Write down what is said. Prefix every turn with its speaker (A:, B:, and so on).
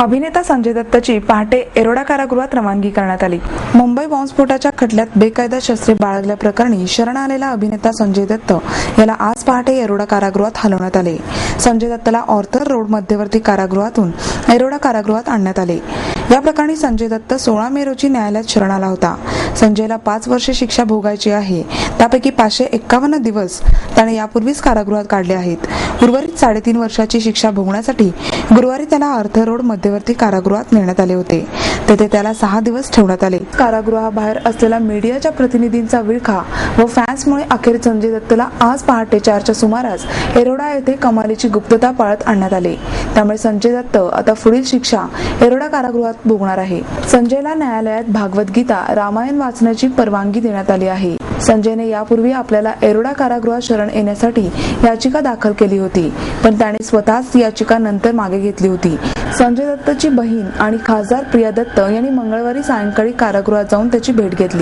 A: अभिनेता संजय दत्तची पहाटे येरवडा कारागृहात रवानगी करण्यात आली। मुंबई बॉम्बस्फोटाच्या खटल्यात बेकायदा शस्त्रे बाळगल्याप्रकरणी शरण आलेला अभिनेता संजय दत्त याला आज पहाटे येरवडा कारागृहात हलवण्यात आले। संजय दत्तला ऑर्थर रोड मध्यवर्ती कारागृहातून येरवडा कारागृहात आणण्यात आले। या प्रकरणी संजय दत्त 16 मे रोजी न्यायालयात शरण आला होता। संजयला 5 वर्षे शिक्षा भोगायची आहे, त्यापैकी 551 दिवस त्याने यापूर्वीच कारागृहात काढले आहेत। उर्वरित 3.5 वर्षाची शिक्षा भोगण्यासाठी गुरुवारी त्याला ऑर्थर रोड मध्यवर्ती कारागृहात नेण्यात आले होते। तेथे त्याला 6 दिवस ठेवण्यात आले। कारागृहाबाहेर असलेला मीडियाच्या प्रतिनिधींचा विळखा व फॅन्समुळे अखेर संजय दत्तला आज पहाटे 4च्या सुमारास येरवडा येथे कमालीची गुप्तता पाळत आणण्यात आले। त्यामुळे संजय दत्त आता पुढील शिक्षा येरवडा कारागृहात भोगणार आहे। संजयला न्यायालयात भागवत गीता, रामायण वाचण्याची परवानगी देण्यात आली आहे। संजयने यापूर्वी आपल्याला येरवडा कारागृहात शरण येण्यासाठी याचिका दाखल केली होती, पण त्याने स्वतःच याचिका नंतर मागे घेतली होती। संजय दत्तची बहीण आणि खासदार प्रिया दत्त यांनी मंगळवारी सायंकाळी कारागृहात जाऊन त्याची भेट घेतली।